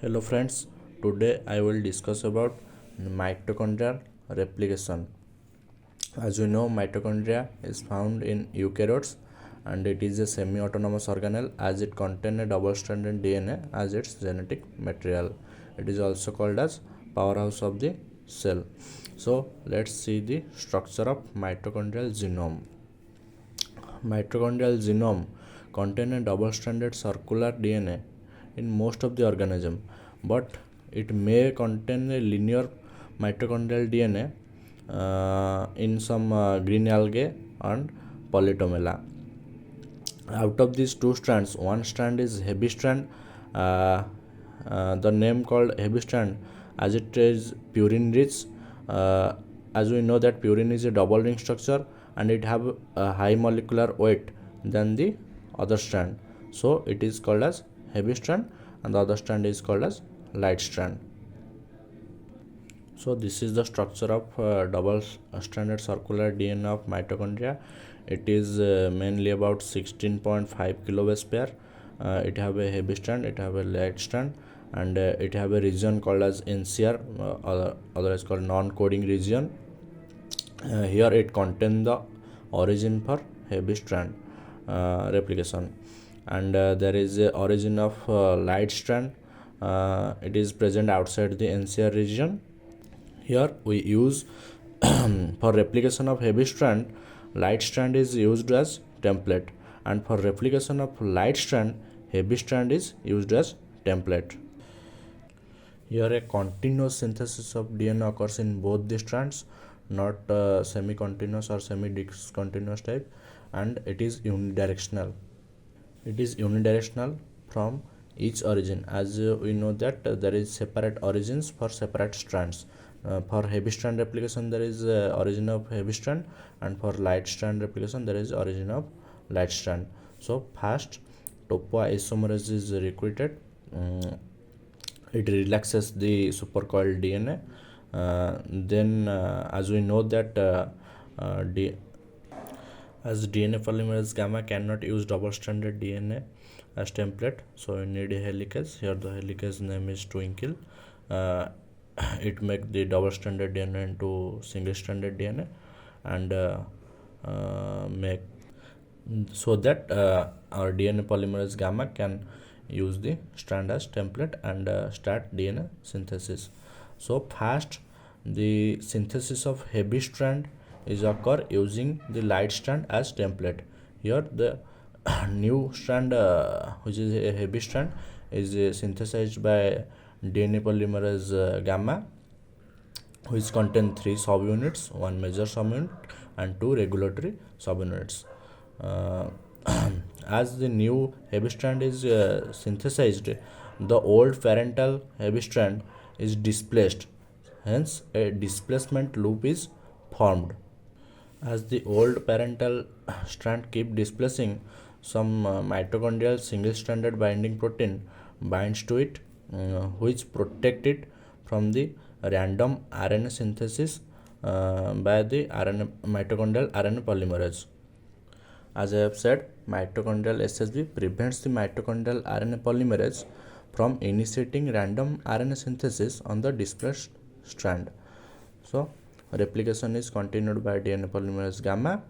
Hello friends, today I will discuss about mitochondrial replication. As we know, mitochondria is found in eukaryotes and it is a semi-autonomous organelle as it contains a double-stranded DNA as its genetic material. It is also called as powerhouse of the cell. So let's see the structure of mitochondrial genome. Mitochondrial genome contains a double-stranded circular DNA in most of the organism, but it may contain a linear mitochondrial DNA in some green algae and polytomela. Out of these two strands, one strand is heavy strand. The name called heavy strand as it is purine rich. As we know that purine is a double ring structure and it have a high molecular weight than the other strand, so it is called as heavy strand and the other strand is called as light strand. So this is the structure of double stranded circular DNA of mitochondria. It is mainly about 16.5 kilobase pair. It have a heavy strand, it have a light strand, and it have a region called as NCR, otherwise called non-coding region. Here it contains the origin for heavy strand replication, and there is a origin of light strand. It is present outside the NCR region. Here we use for replication of heavy strand, light strand is used as template, and for replication of light strand, heavy strand is used as template. Here a continuous synthesis of DNA occurs in both the strands, not semi-continuous or semi-discontinuous type, and it is unidirectional. It is unidirectional from each origin, as we know that there is separate origins for separate strands. For heavy strand replication there is origin of heavy strand, and for light strand replication there is origin of light strand. So first topoisomerase is recruited. It relaxes the supercoiled DNA. Then as we know that as DNA polymerase gamma cannot use double-stranded DNA as template, so we need a helicase. Here the helicase name is twinkle. It makes the double-stranded DNA into single-stranded DNA and make so that our DNA polymerase gamma can use the strand as template and start DNA synthesis. So first the synthesis of heavy strand is occur using the light strand as template. Here the new strand which is a heavy strand is synthesized by DNA polymerase gamma, which contain 3 subunits, 1 major subunit and 2 regulatory subunits. As the new heavy strand is synthesized, the old parental heavy strand is displaced, hence a displacement loop is formed. As the old parental strand keep displacing, some mitochondrial single-stranded binding protein binds to it, which protect it from the random RNA synthesis by the mitochondrial RNA polymerase. As I have said, mitochondrial SSB prevents the mitochondrial RNA polymerase from initiating random RNA synthesis on the displaced strand. So replication is continued by DNA polymerase gamma.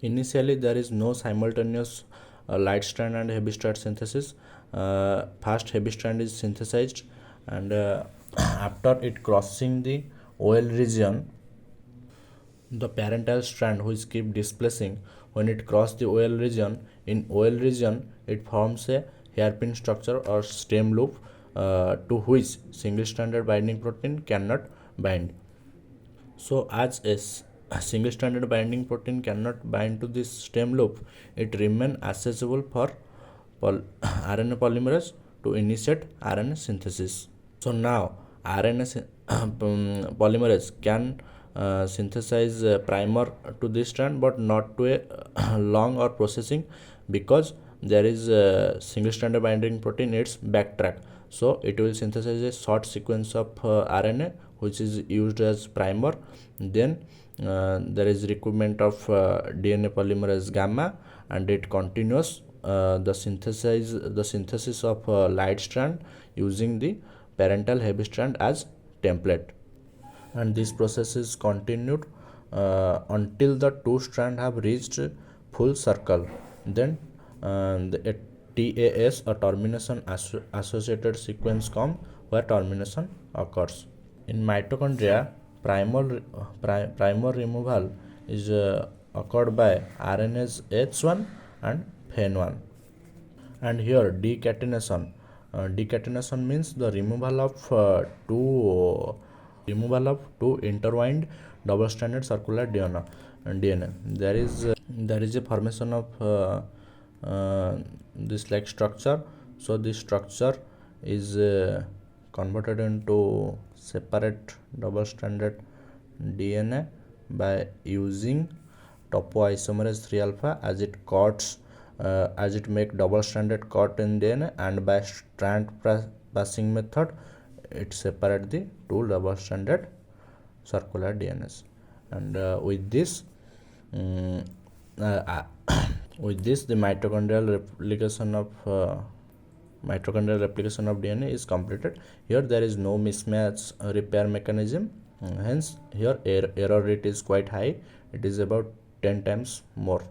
Initially there is no simultaneous light strand and heavy strand synthesis. First heavy strand is synthesized, and after it crossing the OL region, the parental strand which keep displacing, when it cross the OL region, in OL region it forms a hairpin structure or stem loop to which single stranded binding protein cannot bind. So as a single stranded binding protein cannot bind to this stem loop, it remains accessible for RNA polymerase to initiate RNA synthesis. So now RNA polymerase can synthesize a primer to this strand, but not to a long or processing, because there is a single stranded binding protein, its backtrack. So it will synthesize a short sequence of RNA which is used as primer. Then there is requirement of DNA polymerase gamma, and it continues the synthesis of light strand using the parental heavy strand as template. And this process is continued until the two strands have reached full circle. Then the TAS, a termination associated sequence, come where termination occurs. In mitochondria, primer removal is occurred by RNase H1 and FEN1. And here decatenation means the removal of two intertwined double-stranded circular DNA. There is a formation of this like structure. So this structure is converted into separate double-stranded DNA by using topoisomerase 3 alpha as it make double-stranded cut in DNA, and by strand passing method it separate the two double-stranded circular DNAs. And with this the mitochondrial replication of DNA is completed. Here there is no mismatch repair mechanism, hence here error rate is quite high. It is about 10 times more.